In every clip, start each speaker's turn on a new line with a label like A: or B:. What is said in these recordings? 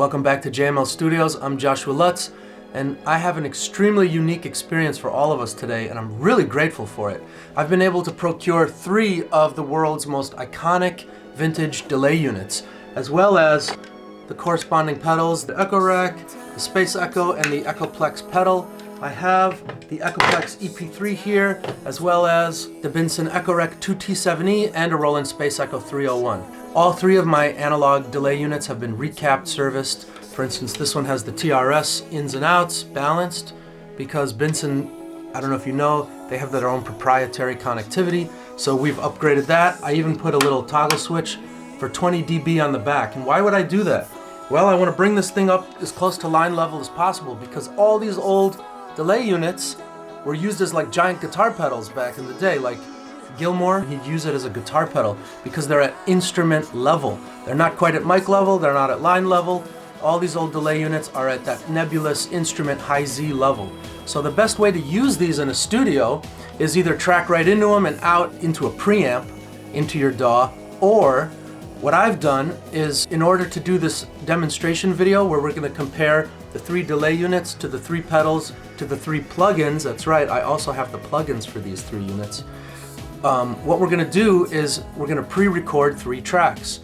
A: Welcome back to JML Studios. I'm Joshua Lutz, and I have an extremely unique experience for all of us today, and I'm really grateful for it. I've been able to procure 3 of the world's most iconic vintage delay units, as well as the corresponding pedals, the Echorec, the spaceecho, and the Echoplex pedal. I have the Echoplex EP3 here, as well as the Binson Echorec 2T7E and a Roland spaceecho 301. All 3 of my analog delay units have been recapped, serviced. For instance, this one has the TRS ins and outs balanced because Binson, I don't know if you know, they have their own proprietary connectivity, so we've upgraded that. I even put a little toggle switch for 20 dB on the back. And why would I do that? Well, I want to bring this thing up as close to line level as possible because all these old delay units were used as like giant guitar pedals back in the day. Like Gilmour, he'd use it as a guitar pedal because they're at instrument level. They're not quite at mic level, they're not at line level. All these old delay units are at that nebulous instrument high Z level. So the best way to use these in a studio is either track right into them and out into a preamp, into your DAW, or what I've done is, in order to do this demonstration video where we're going to compare the 3 delay units to the 3 pedals to the 3 plugins, that's right, I also have the plugins for these 3 units. What we're going to do is we're going to pre-record 3 tracks.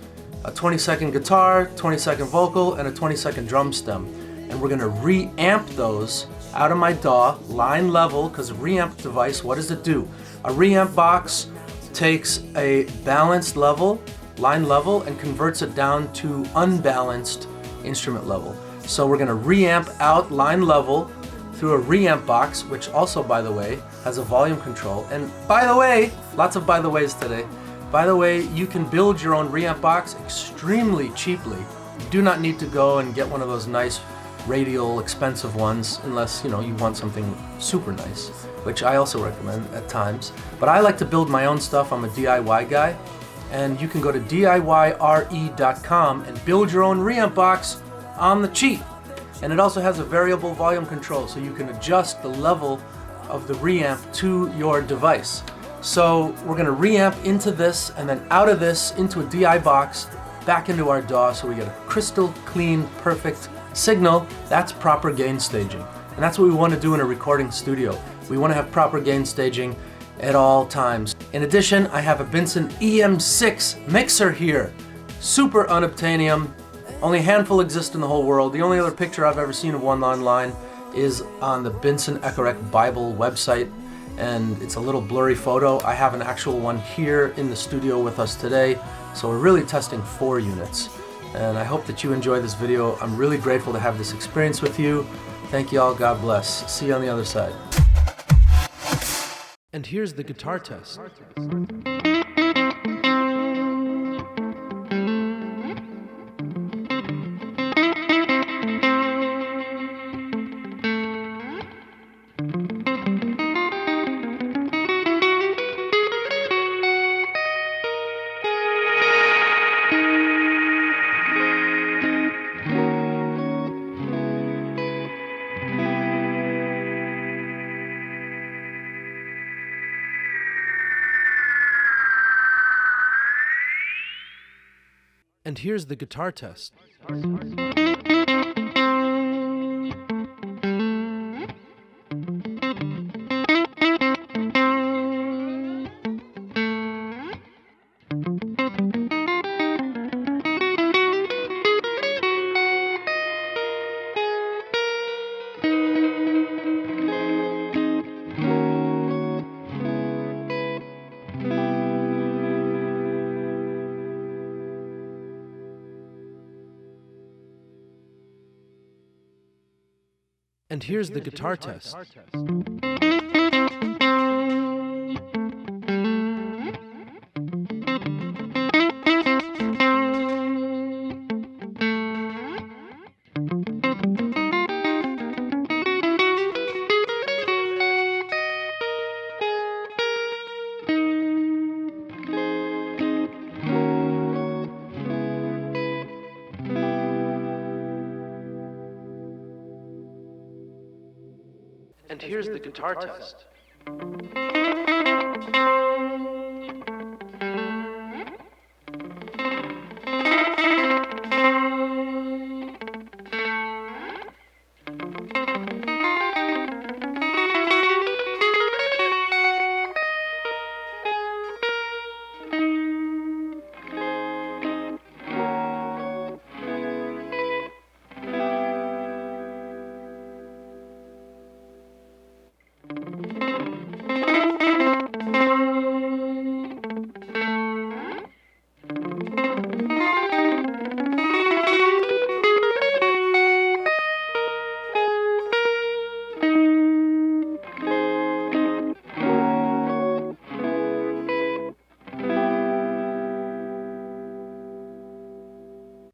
A: A 20-second guitar, 20-second vocal, and a 20-second drum stem. And we're going to reamp those out of my DAW, line level, because a reamp device, what does it do? A reamp box takes a balanced level, line level, and converts it down to unbalanced instrument level. So we're going to reamp out line level through a reamp box, which also, by the way, has a volume control. And by the way, lots of by the ways today. By the way, you can build your own reamp box extremely cheaply. You do not need to go and get one of those nice radial expensive ones unless, you want something super nice, which I also recommend at times. But I like to build my own stuff. I'm a DIY guy. And you can go to DIYre.com and build your own reamp box on the cheap. And it also has a variable volume control, so you can adjust the level of the reamp to your device. So we're going to reamp into this, and then out of this into a DI box, back into our DAW, so we get a crystal clean, perfect signal. That's proper gain staging. And that's what we want to do in a recording studio. We want to have proper gain staging at all times. In addition, I have a Binson EM6 mixer here. Super unobtainium. Only a handful exist in the whole world. The only other picture I've ever seen of one online is on the Binson Echorec Bible website, and it's a little blurry photo. I have an actual one here in the studio with us today, so we're really testing 4 units. And I hope that you enjoy this video. I'm really grateful to have this experience with you. Thank you all, God bless. See you on the other side. And here's the guitar test. And here's the guitar test. And here's the guitar test. And here's the guitar test.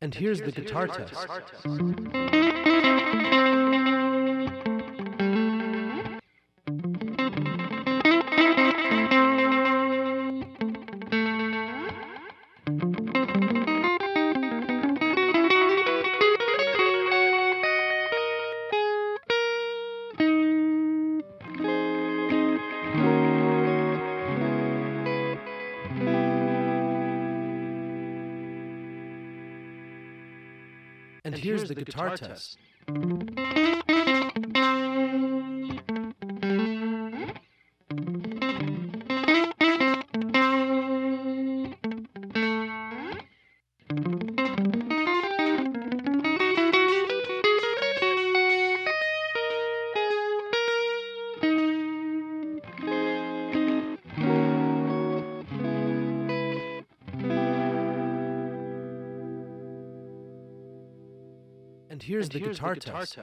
A: And here's the guitar test. And here's the guitar test. And here's the guitar test.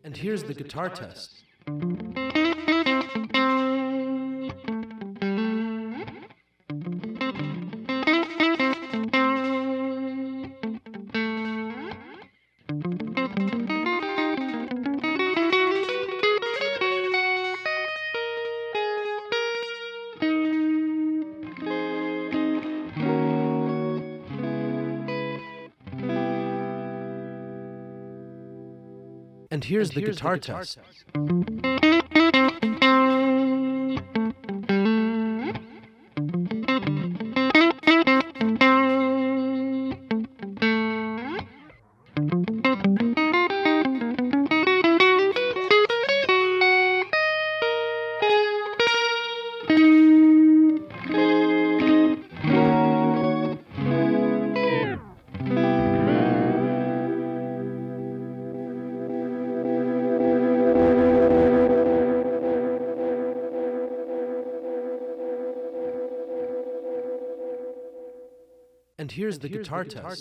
A: And here's the guitar test. And here's the guitar test. And here's the guitar test.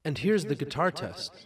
A: And here's the guitar test.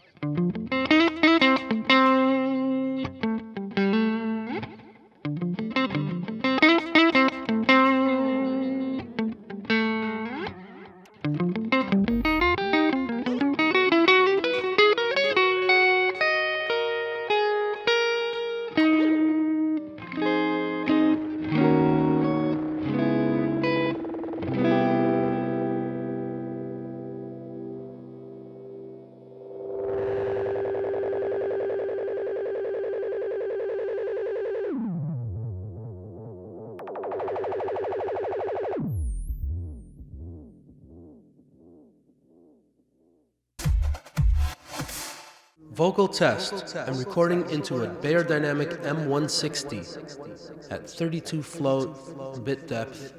A: Vocal test. I'm recording into a Bayer Dynamic M160 at 32 float, bit depth,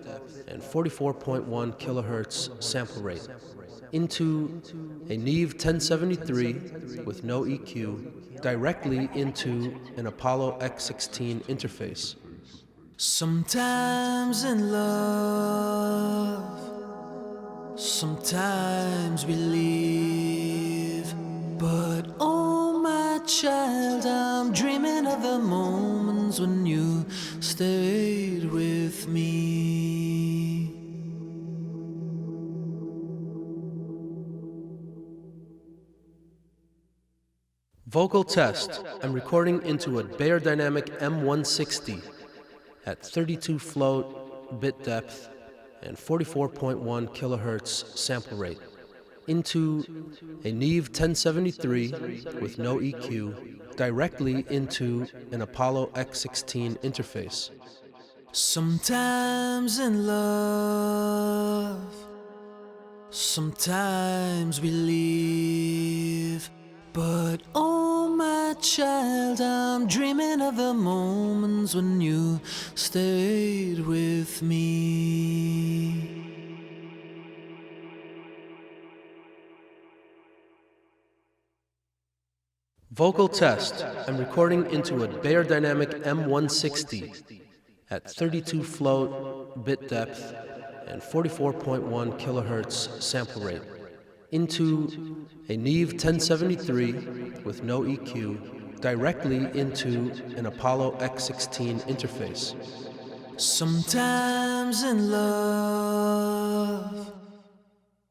A: and 44.1 kilohertz sample rate into a Neve 1073 with no EQ directly into an Apollo X16 interface. Sometimes in love, sometimes we live, but oh my child, I'm dreaming of the moments when you stayed with me. Vocal test. I'm recording into a Bear Dynamic M160 at 32 float, bit depth, and 44.1 kilohertz sample rate into a Neve 1073 with no EQ directly into an Apollo X16 interface. Sometimes in love, sometimes we leave, but oh my child, I'm dreaming of the moments when you stayed with me. Vocal test. I'm recording into a Bear Dynamic M160 at 32 float, bit depth, and 44.1 kilohertz sample rate into a Neve 1073 with no EQ directly into an Apollo X16 interface. Sometimes in love,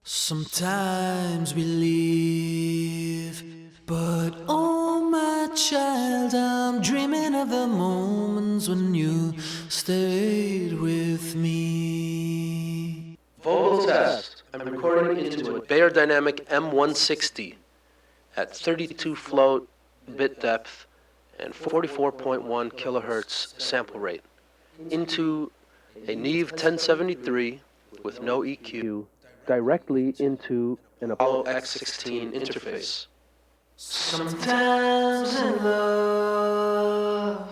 A: sometimes we leave, but oh my child, I'm dreaming of the moments when you stayed with me. Vocal test. I'm recording into a Bear Dynamic M160 at 32 float, bit depth, and 44.1 kilohertz sample rate into a Neve 1073 with no EQ directly into an Apollo X16 interface. Sometimes in love,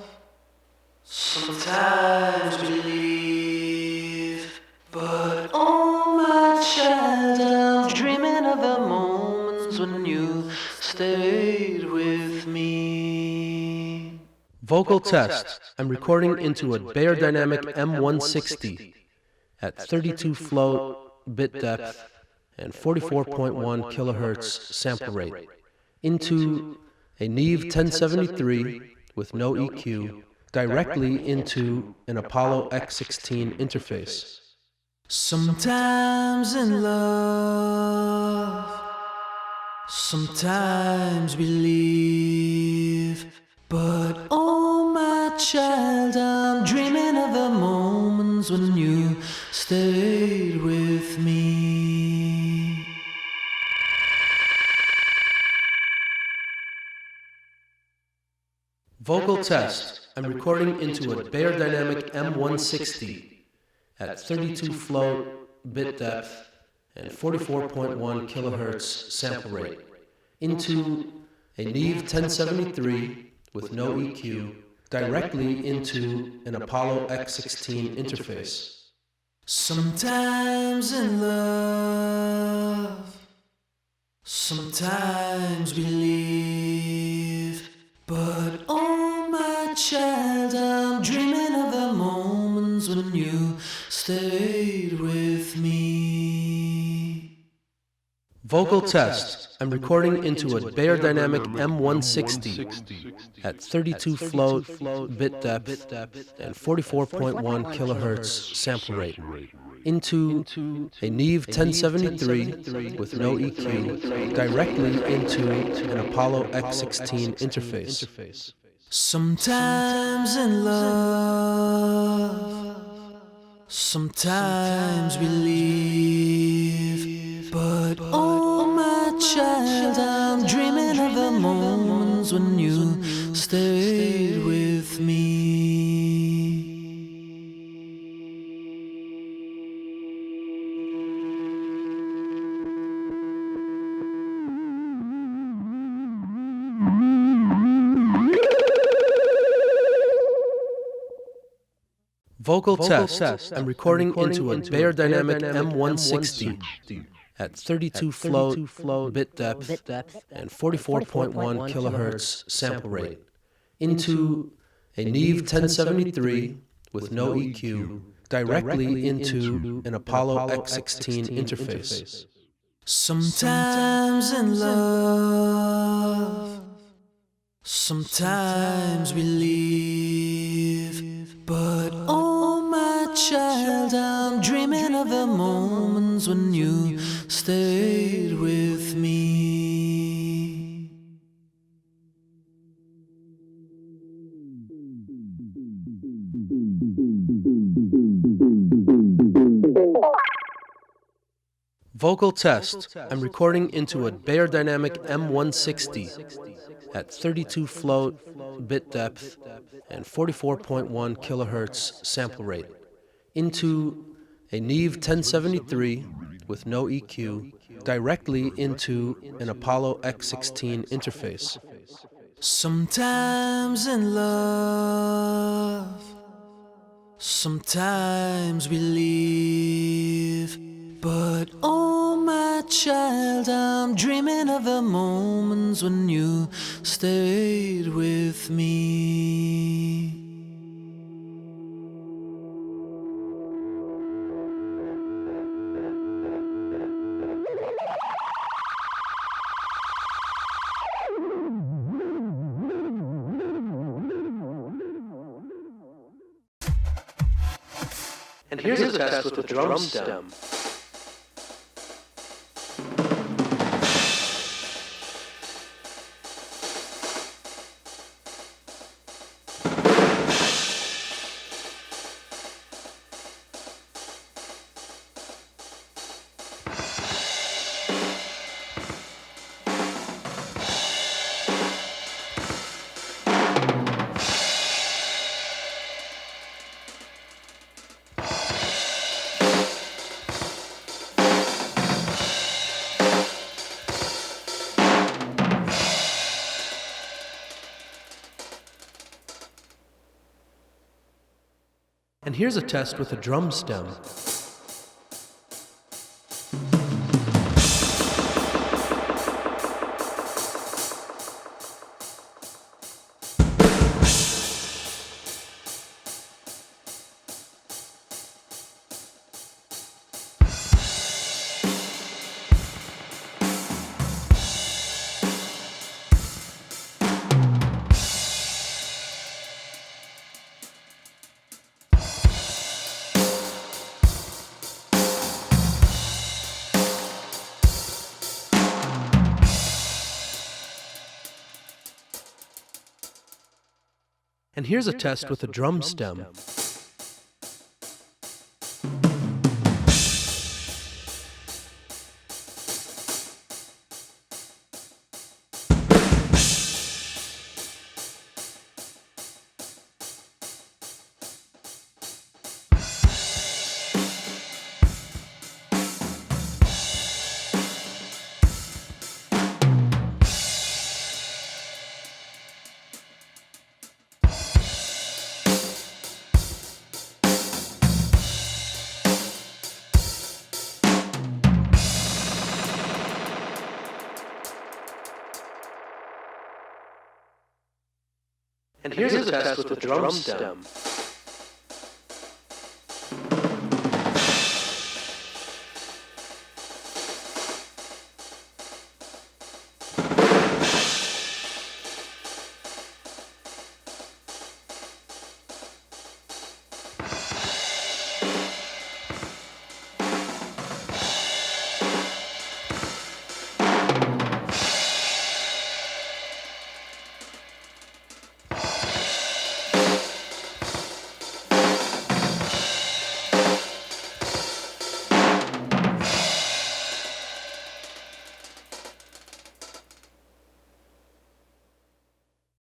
A: sometimes we leave, but oh my child, I'm dreaming of the moments when you stayed with me. Vocal test. I'm recording into a Bear Dynamic M160 at 32 float, bit depth, and 44.1 kilohertz sample rate into a Neve 1073 with no EQ directly into an Apollo X16 interface. Sometimes in love, sometimes we leave, but oh my child, I'm dreaming of the moments when you stayed with me. Vocal test. I'm recording into a Bear Dynamic M160 at 32 float, bit depth, and 44.1 kilohertz sample rate into a Neve 1073 with no EQ directly into an Apollo X16 interface. Sometimes in love, sometimes we leave, but oh my child, I'm dreaming of the moments when you stayed with me. Vocal test. I'm recording into a Bear Dynamic M160 at 32 float, bit depth, and 44.1 kilohertz sample rate into a Neve 1073 with no EQ directly into an Apollo X16 interface. Sometimes in love, sometimes we leave, but oh my child, I'm dreaming of the moments when you stayed with me. Vocal test. I'm recording into a Bear Dynamic M160 at 32 float, bit depth, and 44.1 kilohertz sample rate into a Neve 1073 with no EQ directly into an Apollo X16 interface. Sometimes in love, sometimes we leave, but oh my child, I'm dreaming of the moments when you stayed with me. Vocal test. I'm recording into a Bayer Dynamic M160 at 32 float, bit depth, and 44.1 kilohertz sample rate into a Neve 1073 with no EQ directly into an Apollo X16 interface. Sometimes in love, sometimes we leave. But oh my child, I'm dreaming of the moments when you stayed with me. And here's a test with the drum stem. And here's a test with a drum stem. And here's a test with a drum stem. And here's a test with the drum stem.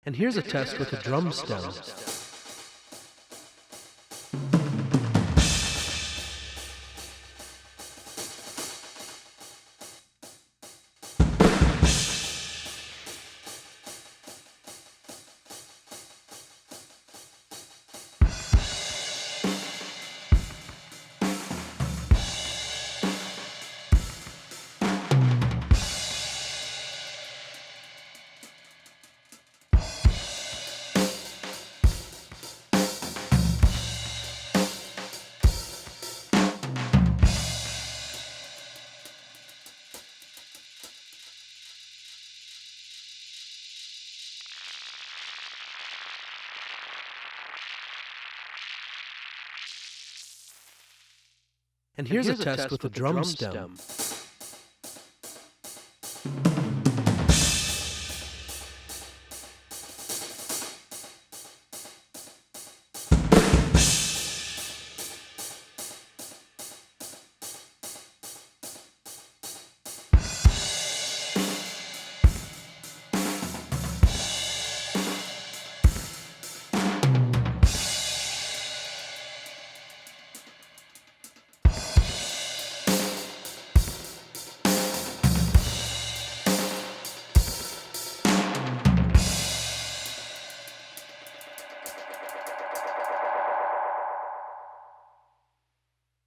A: And here's a test with a drum stem. And here's a test with a drum stem.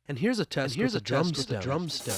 A: And here's a test with a drum stem.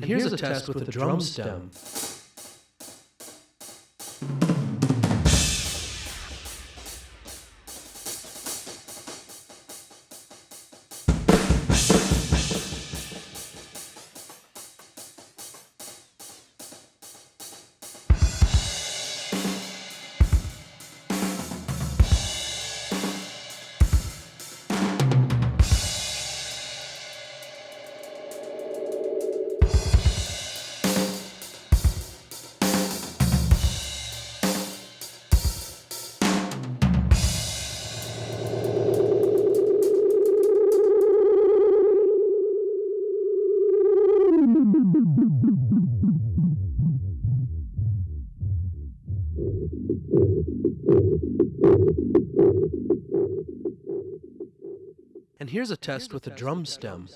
A: And here's a test with a drum stem. And here's a test with a drum stem.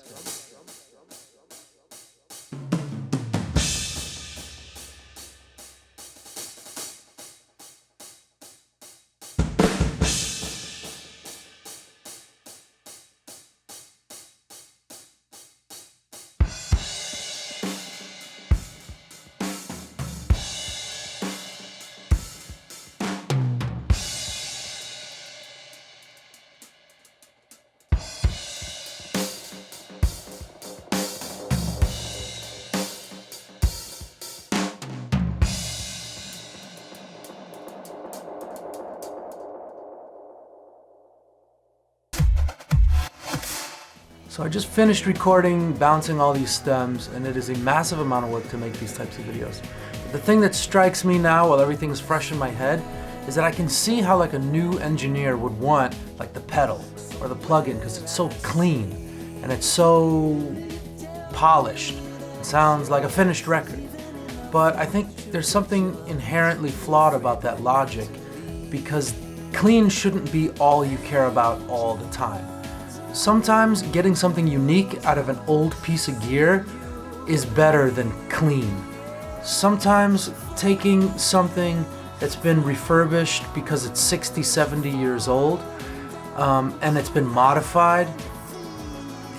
A: So I just finished recording, bouncing all these stems, and it is a massive amount of work to make these types of videos. But the thing that strikes me now, while everything is fresh in my head, is that I can see how like a new engineer would want like the pedal or the plugin, because it's so clean and it's so polished. It sounds like a finished record. But I think there's something inherently flawed about that logic, because clean shouldn't be all you care about all the time. Sometimes getting something unique out of an old piece of gear is better than clean. Sometimes taking something that's been refurbished because it's 60, 70 years old, and it's been modified,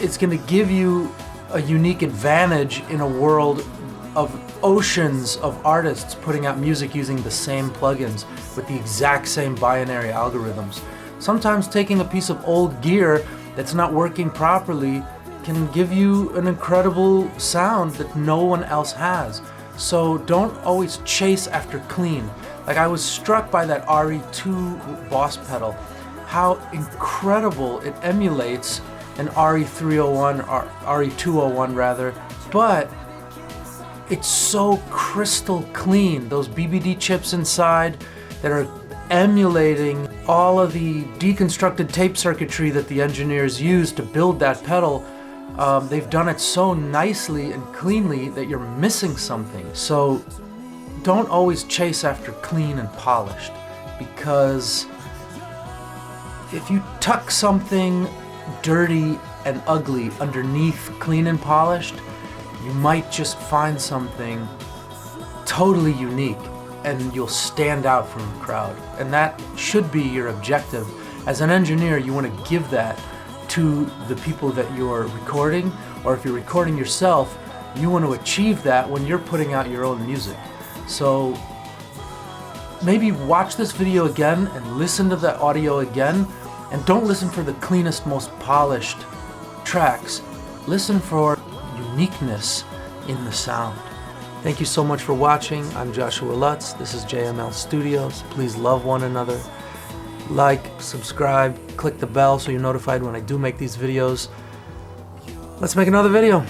A: it's going to give you a unique advantage in a world of oceans of artists putting out music using the same plugins with the exact same binary algorithms. Sometimes taking a piece of old gear that's not working properly can give you an incredible sound that no one else has. So don't always chase after clean. Like, I was struck by that RE2 Boss pedal, how incredible it emulates an RE301, or RE201 rather, but it's so crystal clean. Those BBD chips inside that are emulating all of the deconstructed tape circuitry that the engineers used to build that pedal, they've done it so nicely and cleanly that you're missing something. So don't always chase after clean and polished, because if you tuck something dirty and ugly underneath clean and polished, you might just find something totally unique and you'll stand out from the crowd. And that should be your objective. As an engineer, you want to give that to the people that you're recording, or if you're recording yourself, you want to achieve that when you're putting out your own music. So maybe watch this video again and listen to the audio again, and don't listen for the cleanest, most polished tracks. Listen for uniqueness in the sound. Thank you so much for watching. I'm Joshua Lutz. This is JML Studios. Please love one another. Like, subscribe, click the bell so you're notified when I do make these videos. Let's make another video.